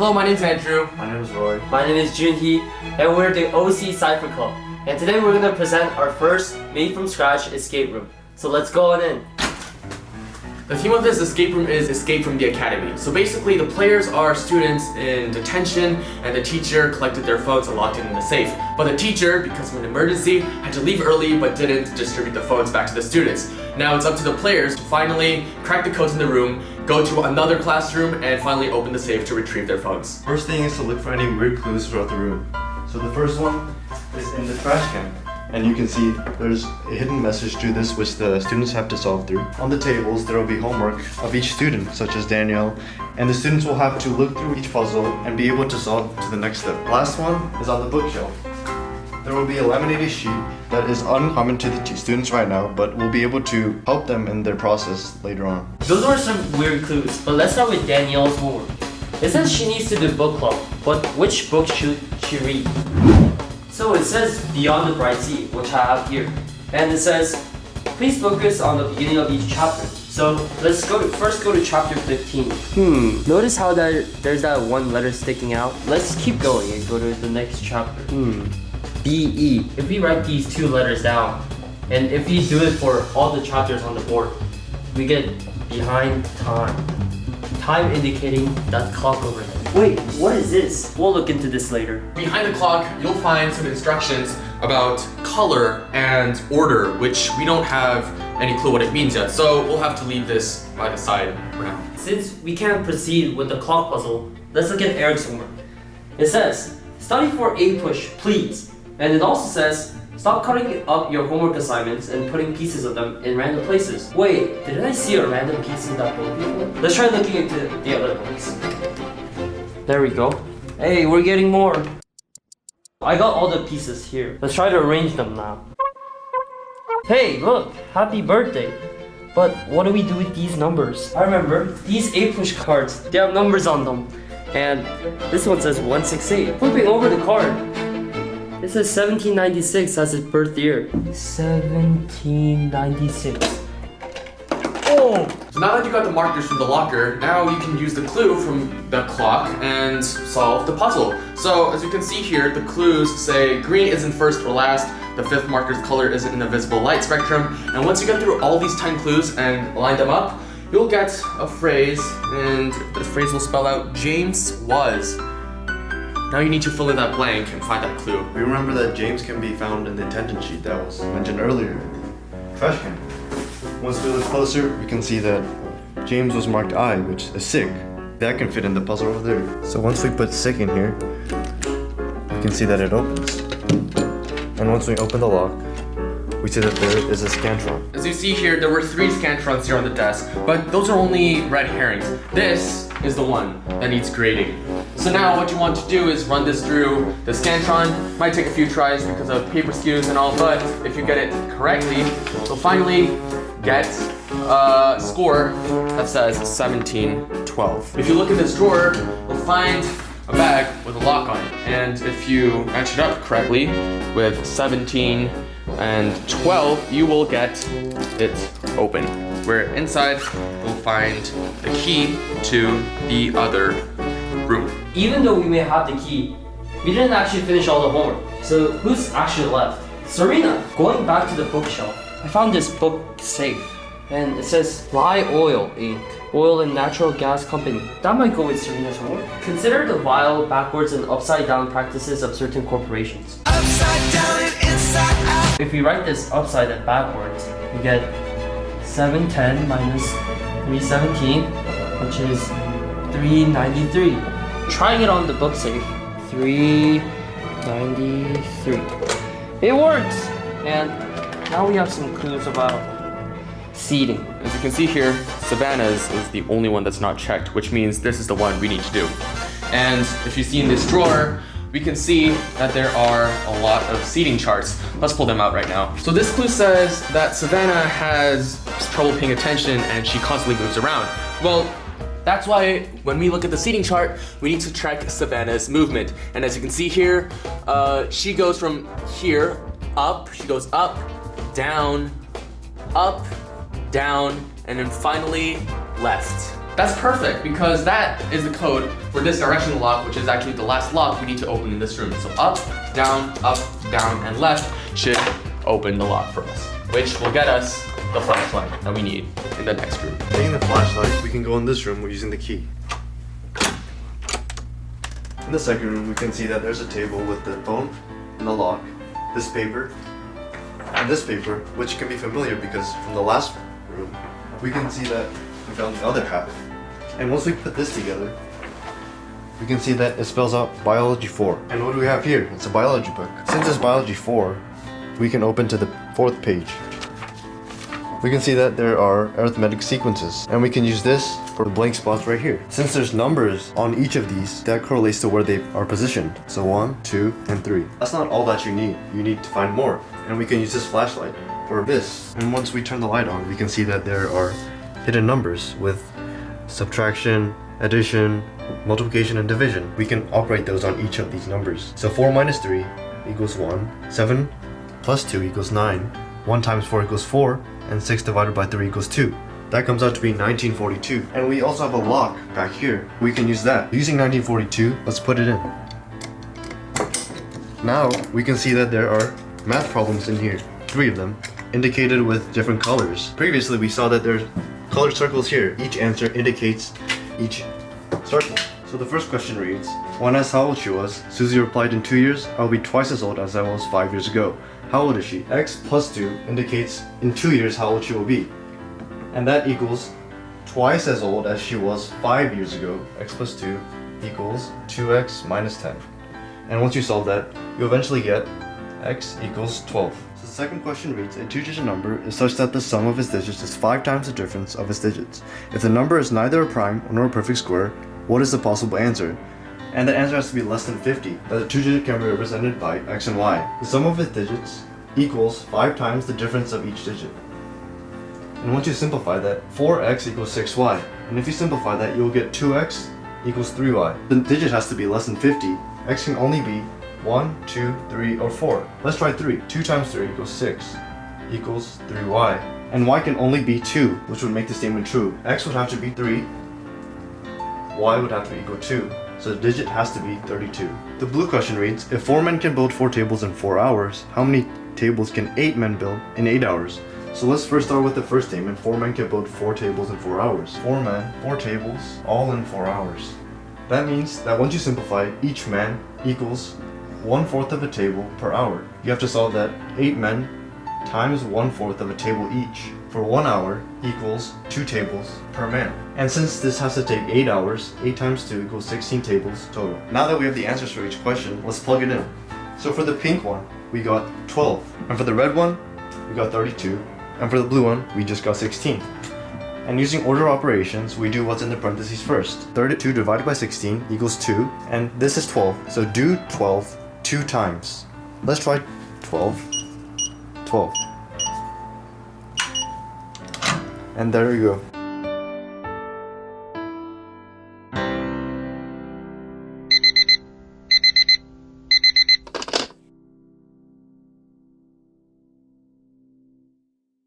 Hello, my name's Andrew. My name is Roy. My name is Junhee, and we're the OC Cipher Club. And today we're going to present our first made-from-scratch escape room. So let's go on in. The theme of this escape room is Escape from the Academy. So basically the players are students in detention and the teacher collected their phones and locked it in the safe. But the teacher, because of an emergency, had to leave early but didn't distribute the phones back to the students. Now it's up to the players to finally crack the codes in the room, go to another classroom, and finally open the safe to retrieve their phones. First thing is to look for any weird clues throughout the room. So the first one is in the trash can. And you can see there's a hidden message to this which the students have to solve through. On the tables there will be homework of each student, such as Danielle, and the students will have to look through each puzzle and be able to solve to the next step. Last one is on the bookshelf. There will be a laminated sheet that is uncommon to the students right now, but will be able to help them in their process later on. Those were some weird clues, but let's start with Danielle's homework. It says she needs to do book club, but which book should she read? So it says Beyond the Bright Sea, which I have here. And it says, please focus on the beginning of each chapter. So let's first go to chapter 15. Notice how there's that one letter sticking out? Let's keep going and go to the next chapter. B-E. If we write these two letters down, and if we do it for all the chapters on the board, we get behind time. Time indicating that clock over there. Wait, what is this? We'll look into this later. Behind the clock, you'll find some instructions about color and order, which we don't have any clue what it means yet, so we'll have to leave this by the side for now. Since we can't proceed with the clock puzzle, let's look at Eric's homework. It says, study for A push, please. And it also says, stop cutting up your homework assignments and putting pieces of them in random places. Wait, did I see a random piece in that book before? Let's try looking into the other books. There we go. Hey, we're getting more. I got all the pieces here. Let's try to arrange them now. Hey, look, happy birthday. But what do we do with these numbers? I remember, these A-push cards, they have numbers on them. And this one says 168. Flipping over the card, it says 1796 as his birth year. 1796. Oh! So now that you got the markers from the locker, now you can use the clue from the clock and solve the puzzle. So as you can see here, the clues say green isn't first or last, the fifth marker's color isn't in the visible light spectrum, and once you get through all these 10 clues and line them up, you'll get a phrase, and the phrase will spell out James was. Now you need to fill in that blank and find that clue. We remember that James can be found in the attendance sheet that was mentioned earlier. Trash can. Once we look closer, we can see that James was marked I, which is sick. That can fit in the puzzle over there. So once we put sick in here, we can see that it opens. And once we open the lock, we see that there is a scantron. As you see here, there were 3 scantrons here on the desk, but those are only red herrings. This is the one that needs grading. So now what you want to do is run this through the scantron. Might take a few tries because of paper skews and all, but if you get it correctly, you'll finally get a score that says 1712. If you look in this drawer, you'll find a bag with a lock on it. And if you match it up correctly with 17 and 12, you will get it open. Where inside, you'll find the key to the other room. Even though we may have the key, we didn't actually finish all the homework. So who's actually left? Serena! Going back to the bookshelf, I found this book safe. And it says, Fly Oil Inc. Oil and Natural Gas Company. That might go with Serena's homework. Consider the vile, backwards, and upside down practices of certain corporations. Upside down and inside out. If we write this upside and backwards, we get 710 minus 317, which is 393. Trying it on the book safe, 393. It works! And now we have some clues about seating. As you can see here, Savannah's is the only one that's not checked, which means this is the one we need to do. And if you see in this drawer, we can see that there are a lot of seating charts. Let's pull them out right now. So this clue says that Savannah has trouble paying attention and she constantly moves around. Well, that's why when we look at the seating chart, we need to track Savannah's movement. And as you can see here, she goes from here up, she goes up, down, and then finally left. That's perfect because that is the code for this directional lock, which is actually the last lock we need to open in this room. So up, down, and left should open the lock for us, which will get us the flashlight that we need in the next room. Taking the flashlight, we can go in this room using the key. In the second room, we can see that there's a table with the phone and the lock, this paper, and this paper, which can be familiar because from the last room, we can see that we found the other half. And once we put this together, we can see that it spells out Biology 4. And what do we have here? It's a biology book. Since it's Biology 4, we can open to the 4th page. We can see that there are arithmetic sequences, and we can use this for the blank spots right here. Since there's numbers on each of these, that correlates to where they are positioned. So 1, 2, and 3. That's not all that you need. You need to find more. And we can use this flashlight for this. And once we turn the light on, we can see that there are hidden numbers with subtraction, addition, multiplication, and division. We can operate those on each of these numbers. So 4 minus 3 equals 1, 7 plus 2 equals 9, 1 times 4 equals 4, and 6 divided by 3 equals 2. That comes out to be 1942. And we also have a lock back here. We can use that. Using 1942, let's put it in. Now we can see that there are math problems in here, 3 of them, indicated with different colors. Previously we saw that there's colored circles here. Each answer indicates each circle. So the first question reads, when asked how old she was, Susie replied, in 2 years, I'll be twice as old as I was 5 years ago. How old is she? X plus 2 indicates in 2 years how old she will be. And that equals twice as old as she was 5 years ago. X plus 2 equals 2x minus 10. And once you solve that, you eventually get x equals 12. So the second question reads, a two-digit number is such that the sum of its digits is 5 times the difference of its digits. If the number is neither a prime nor a perfect square, what is the possible answer? And the answer has to be less than 50, that the two-digit can be represented by x and y. The sum of its digits equals 5 times the difference of each digit. And once you simplify that, 4x equals 6y. And if you simplify that, you'll get 2x equals 3y. The digit has to be less than 50. X can only be 1, 2, 3, or 4. Let's try 3. 2 times 3 equals 6 equals 3y. And y can only be 2, which would make the statement true. X would have to be 3, y would have to equal 2. So the digit has to be 32. The blue question reads, if 4 men can build 4 tables in 4 hours, how many tables can 8 men build in 8 hours? So let's first start with the first statement. 4 men can build 4 tables in 4 hours. 4 men, 4 tables, all in 4 hours. That means that once you simplify, each man equals 1/4 of a table per hour. You have to solve that 8 men times 1/4 of a table each for 1 hour equals 2 tables per man. And since this has to take 8 hours, 8 times 2 equals 16 tables total. Now that we have the answers for each question, let's plug it in. So for the pink one, we got 12. And for the red one, we got 32. And for the blue one, we just got 16. And using order operations, we do what's in the parentheses first. 32 divided by 16 equals 2, and this is 12. So do 12 2 times. Let's try 12. 12. And there you go.